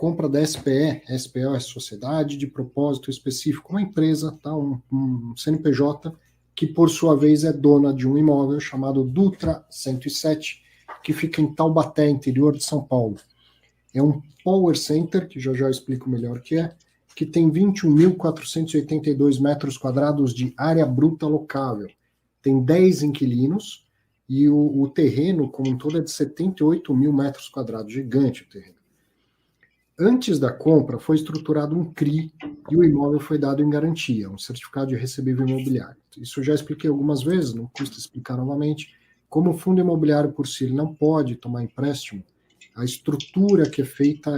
compra da SPE. SPE é Sociedade de Propósito Específico, uma empresa, tá? um CNPJ, que por sua vez é dona de um imóvel chamado Dutra 107, que fica em Taubaté, interior de São Paulo. É um power center, que já já eu explico melhor o que tem 21.482 metros quadrados de área bruta locável. Tem 10 inquilinos e o terreno como um todo é de 78 mil metros quadrados, gigante o terreno. Antes da compra foi estruturado um CRI e o imóvel foi dado em garantia, um certificado de recebível imobiliário. Isso eu já expliquei algumas vezes, não custa explicar novamente. Como o fundo imobiliário por si ele não pode tomar empréstimo, a estrutura que é feita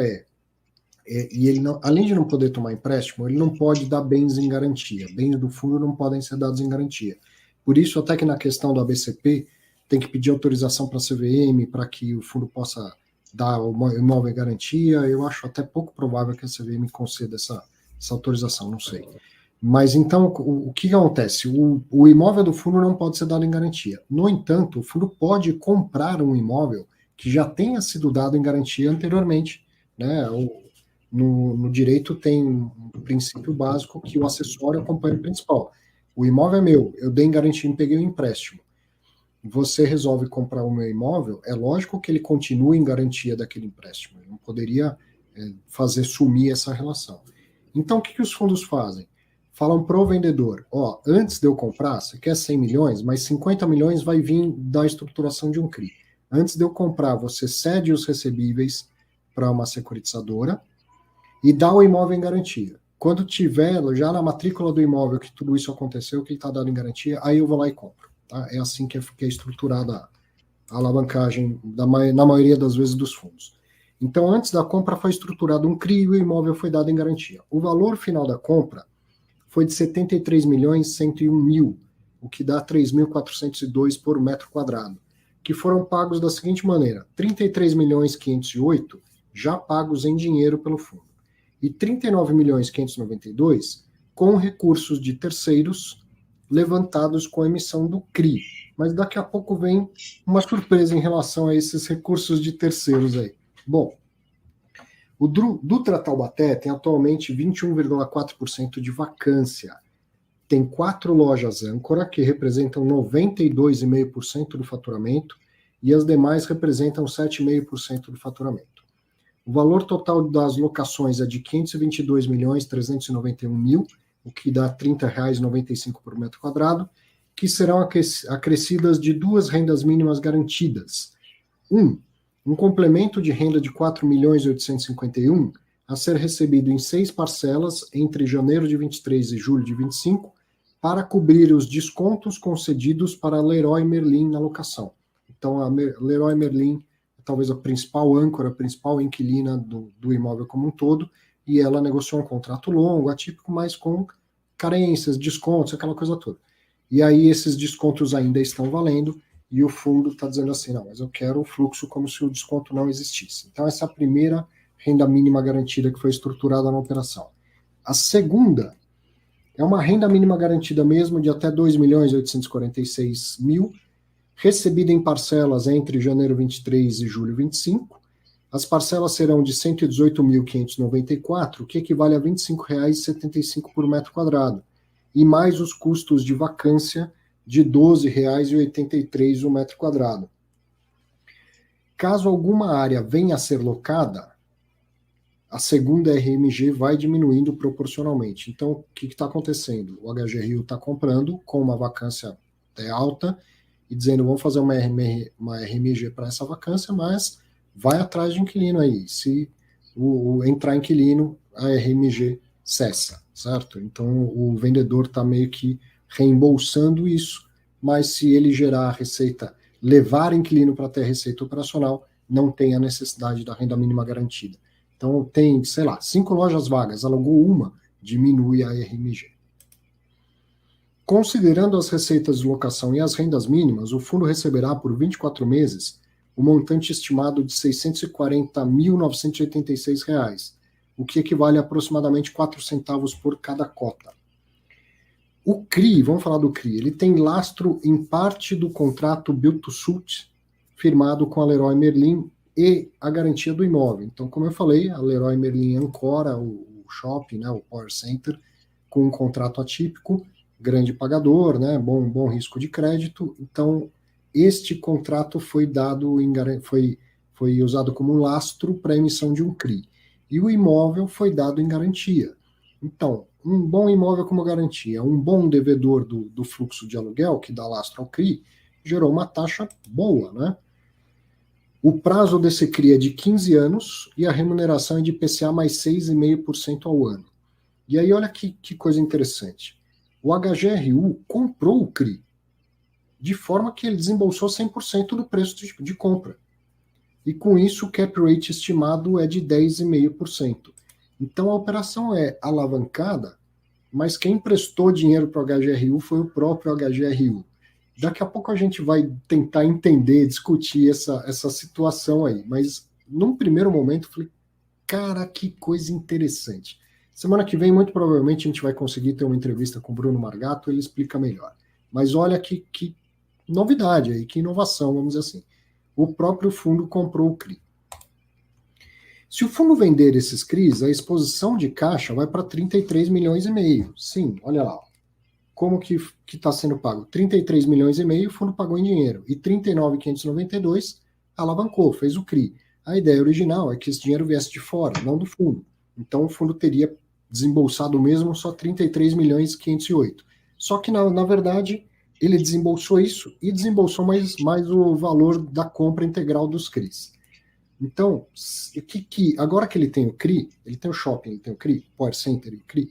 e ele não, além de não poder tomar empréstimo, ele não pode dar bens em garantia. Bens do fundo não podem ser dados em garantia. Por isso, até que na questão do ABCP, tem que pedir autorização para a CVM para que o fundo possa dar o imóvel em garantia. Eu acho até pouco provável que a CVM conceda essa autorização, não sei. Mas então, o que acontece? O imóvel do fundo não pode ser dado em garantia. No entanto, o fundo pode comprar um imóvel que já tenha sido dado em garantia anteriormente, né? No direito tem um princípio básico que o acessório é o companheiro principal. O imóvel é meu, eu dei em garantia e peguei um empréstimo. Você resolve comprar o meu imóvel, é lógico que ele continua em garantia daquele empréstimo. Ele não poderia fazer sumir essa relação. Então, o que os fundos fazem? Falam para o vendedor, antes de eu comprar, você quer 100 milhões, mas 50 milhões vai vir da estruturação de um CRI. Antes de eu comprar, você cede os recebíveis para uma securitizadora, e dá o imóvel em garantia. Quando tiver já na matrícula do imóvel que tudo isso aconteceu, que está dado em garantia, aí eu vou lá e compro. Tá? É assim que é estruturada a alavancagem na maioria das vezes dos fundos. Então, antes da compra foi estruturado um CRI e o imóvel foi dado em garantia. O valor final da compra foi de 73.101.000, o que dá 3.402 por metro quadrado, que foram pagos da seguinte maneira: 33.508 já pagos em dinheiro pelo fundo, e 39.592 com recursos de terceiros levantados com a emissão do CRI. Mas daqui a pouco vem uma surpresa em relação a esses recursos de terceiros aí. Bom, o Dutra Taubaté tem atualmente 21,4% de vacância. Tem 4 lojas âncora, que representam 92,5% do faturamento, e as demais representam 7,5% do faturamento. O valor total das locações é de 522.391.000, o que dá R$ 30,95 por metro quadrado, que serão acrescidas de 2 rendas mínimas garantidas. Um complemento de renda de 4.851.000 a ser recebido em 6 parcelas entre janeiro de 23 e julho de 25, para cobrir os descontos concedidos para a Leroy Merlin na locação. Então, a Leroy Merlin talvez a principal âncora, a principal inquilina do imóvel como um todo, e ela negociou um contrato longo, atípico, mas com carências, descontos, aquela coisa toda. E aí esses descontos ainda estão valendo, e o fundo está dizendo assim, não, mas eu quero o fluxo como se o desconto não existisse. Então essa é a primeira renda mínima garantida que foi estruturada na operação. A segunda é uma renda mínima garantida mesmo de até 2.846.000, recebida em parcelas entre janeiro 23 e julho 25. As parcelas serão de 118.594, que equivale a R$ 25,75 por metro quadrado, e mais os custos de vacância de R$ 12,83 o metro quadrado. Caso alguma área venha a ser locada, a segunda RMG vai diminuindo proporcionalmente. Então, o que está acontecendo? O HG Rio está comprando com uma vacância até alta, e dizendo, vamos fazer uma RMG para essa vacância, mas vai atrás de inquilino aí. Se entrar inquilino, a RMG cessa, certo? Então, o vendedor está meio que reembolsando isso, mas se ele gerar a receita, levar inquilino para ter receita operacional, não tem a necessidade da renda mínima garantida. Então, tem, 5 lojas vagas, alugou uma, diminui a RMG. Considerando as receitas de locação e as rendas mínimas, o fundo receberá por 24 meses o montante estimado de R$ 640.986, o que equivale a aproximadamente 4 centavos por cada cota. O CRI, vamos falar do CRI, ele tem lastro em parte do contrato Build to Suit firmado com a Leroy Merlin e a garantia do imóvel. Então, como eu falei, a Leroy Merlin ancora o shopping, né, o Power Center, com um contrato atípico, grande pagador, né, bom risco de crédito. Então, este contrato foi dado foi usado como um lastro para a emissão de um CRI. E o imóvel foi dado em garantia. Então, um bom imóvel como garantia, um bom devedor do fluxo de aluguel, que dá lastro ao CRI, gerou uma taxa boa, né? O prazo desse CRI é de 15 anos e a remuneração é de IPCA mais 6,5% ao ano. E aí, olha que coisa interessante. O HGRU comprou o CRI, de forma que ele desembolsou 100% do preço de compra. E com isso, o cap rate estimado é de 10,5%. Então, a operação é alavancada, mas quem emprestou dinheiro para o HGRU foi o próprio HGRU. Daqui a pouco a gente vai tentar entender, discutir essa situação aí. Mas, num primeiro momento, eu falei, cara, que coisa interessante. Semana que vem, muito provavelmente, a gente vai conseguir ter uma entrevista com o Bruno Margato, ele explica melhor. Mas olha que novidade aí, que inovação, vamos dizer assim. O próprio fundo comprou o CRI. Se o fundo vender esses CRIs, a exposição de caixa vai para 33 milhões e meio. Sim, olha lá. Como que está sendo pago? 33 milhões e meio, o fundo pagou em dinheiro. E 39.592 alavancou, fez o CRI. A ideia original é que esse dinheiro viesse de fora, não do fundo. Então o fundo teria desembolsado mesmo só 33 milhões e 508. Só que, na verdade, ele desembolsou isso e desembolsou mais o valor da compra integral dos CRIs. Então, agora que ele tem o CRI, ele tem o shopping, ele tem o CRI, Power Center e o CRI,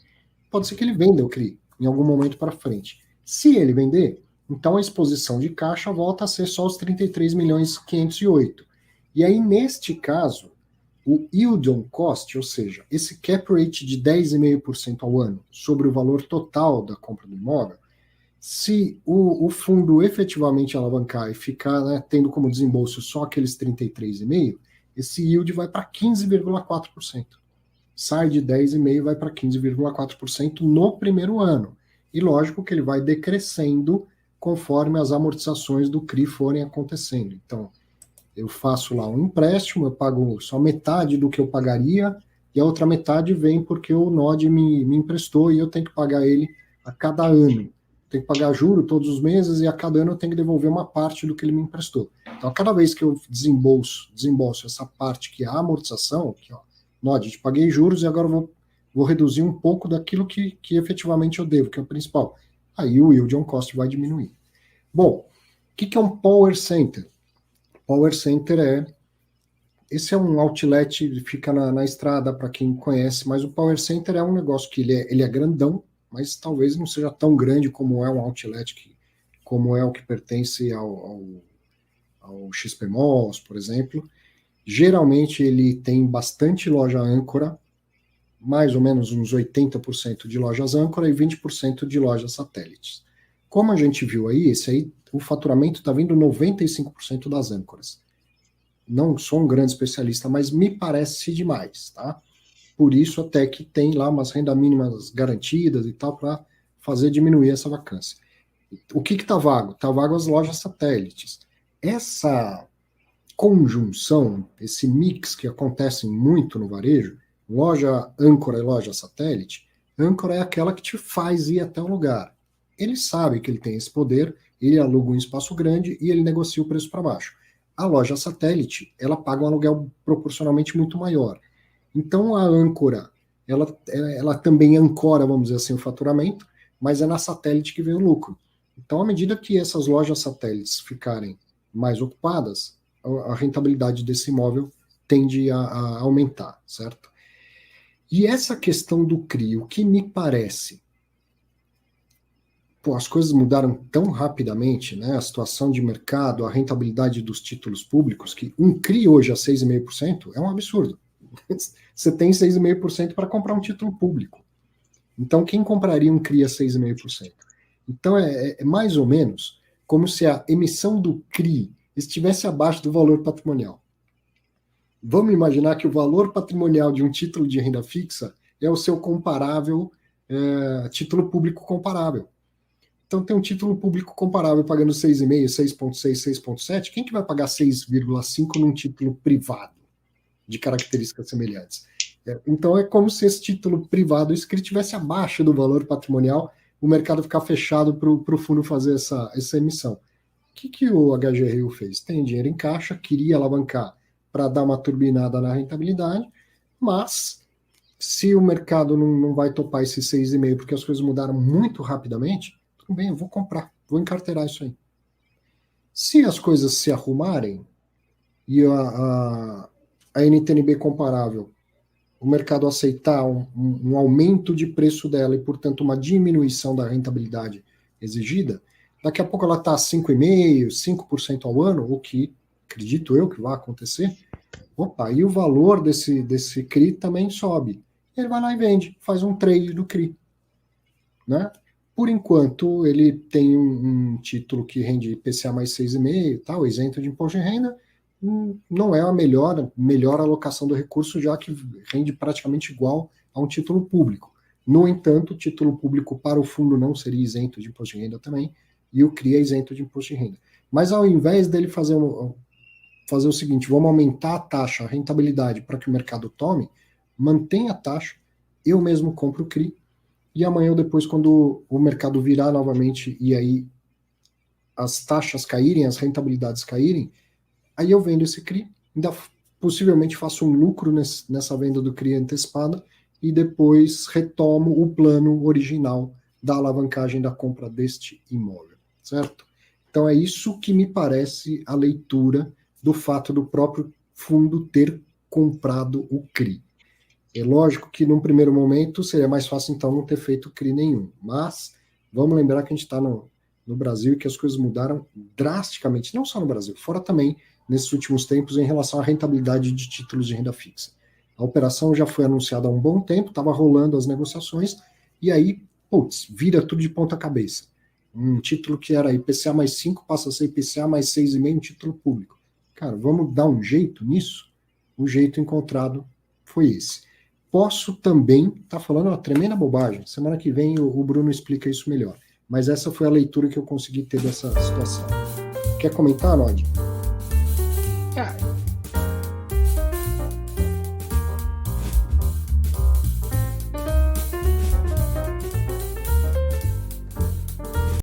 pode ser que ele venda o CRI em algum momento para frente. Se ele vender, então a exposição de caixa volta a ser só os 33 milhões e 508. E aí, neste caso, o yield on cost, ou seja, esse cap rate de 10,5% ao ano sobre o valor total da compra do imóvel, se o fundo efetivamente alavancar e ficar, né, tendo como desembolso só aqueles 33,5%, esse yield vai para 15,4%. Sai de 10,5% e vai para 15,4% no primeiro ano. E lógico que ele vai decrescendo conforme as amortizações do CRI forem acontecendo. Então, eu faço lá um empréstimo, eu pago só metade do que eu pagaria, e a outra metade vem porque o NOD me emprestou e eu tenho que pagar ele a cada ano. Tenho que pagar juro todos os meses e a cada ano eu tenho que devolver uma parte do que ele me emprestou. Então, a cada vez que eu desembolso essa parte que é a amortização, aqui, ó, NOD, te paguei juros e agora vou reduzir um pouco daquilo que efetivamente eu devo, que é o principal. Aí o yield on cost vai diminuir. Bom, o que é um Power Center? Power Center esse é um outlet, ele fica na estrada, para quem conhece, mas o Power Center é um negócio que ele é grandão, mas talvez não seja tão grande como é um outlet, como é o que pertence ao XP Malls, por exemplo. Geralmente ele tem bastante loja âncora, mais ou menos uns 80% de lojas âncora e 20% de lojas satélites. Como a gente viu aí, o faturamento está vindo 95% das âncoras. Não sou um grande especialista, mas me parece demais, tá? Por isso até que tem lá umas renda mínimas garantidas e tal, para fazer diminuir essa vacância. O que está vago? Está vago as lojas satélites. Essa conjunção, esse mix que acontece muito no varejo, loja âncora e loja satélite, âncora é aquela que te faz ir até o lugar. Ele sabe que ele tem esse poder, ele aluga um espaço grande e ele negocia o preço para baixo. A loja satélite, ela paga um aluguel proporcionalmente muito maior. Então a âncora, ela também ancora, vamos dizer assim, o faturamento, mas é na satélite que vem o lucro. Então, à medida que essas lojas satélites ficarem mais ocupadas, a rentabilidade desse imóvel tende a aumentar, certo? E essa questão do CRI, o que me parece, as coisas mudaram tão rapidamente, né? A situação de mercado, a rentabilidade dos títulos públicos, que um CRI hoje a 6,5% é um absurdo. Você tem 6,5% para comprar um título público. Então, quem compraria um CRI a 6,5%? Então, é mais ou menos como se a emissão do CRI estivesse abaixo do valor patrimonial. Vamos imaginar que o valor patrimonial de um título de renda fixa é o seu comparável, título público comparável. Então tem um título público comparável pagando 6,5, 6,6, 6,7. Quem que vai pagar 6,5 num título privado de características semelhantes? Então é como se esse título privado escrito estivesse abaixo do valor patrimonial, o mercado ficar fechado para o fundo fazer essa emissão. O que o HGRU fez? Tem dinheiro em caixa, queria alavancar para dar uma turbinada na rentabilidade, mas se o mercado não vai topar esse 6,5 porque as coisas mudaram muito rapidamente, tudo bem, eu vou comprar, vou encarteirar isso aí. Se as coisas se arrumarem e a NTNB comparável, o mercado aceitar um aumento de preço dela e, portanto, uma diminuição da rentabilidade exigida, daqui a pouco ela está a 5,5%, 5% ao ano, o que acredito eu que vai acontecer. Opa, e o valor desse CRI também sobe. Ele vai lá e vende, faz um trade do CRI. Né? Por enquanto, ele tem um título que rende IPCA mais 6,5, tal, isento de imposto de renda, não é a melhor alocação do recurso, já que rende praticamente igual a um título público. No entanto, o título público para o fundo não seria isento de imposto de renda também, e o CRI é isento de imposto de renda. Mas ao invés dele fazer o seguinte, vamos aumentar a taxa, a rentabilidade para que o mercado tome, mantém a taxa, eu mesmo compro o CRI, e amanhã ou depois, quando o mercado virar novamente e aí as taxas caírem, as rentabilidades caírem, aí eu vendo esse CRI, ainda possivelmente faço um lucro nessa venda do CRI antecipada e depois retomo o plano original da alavancagem da compra deste imóvel, certo? Então é isso que me parece a leitura do fato do próprio fundo ter comprado o CRI. É lógico que num primeiro momento seria mais fácil então não ter feito CRI nenhum, mas vamos lembrar que a gente está no Brasil e que as coisas mudaram drasticamente, não só no Brasil, fora também nesses últimos tempos em relação à rentabilidade de títulos de renda fixa. A operação já foi anunciada há um bom tempo, estava rolando as negociações, e aí, vira tudo de ponta cabeça. Um título que era IPCA mais 5 passa a ser IPCA mais 6,5, um título público. Cara, vamos dar um jeito nisso? O jeito encontrado foi esse. Posso também estar falando uma tremenda bobagem. Semana que vem o Bruno explica isso melhor. Mas essa foi a leitura que eu consegui ter dessa situação. Quer comentar, Nod?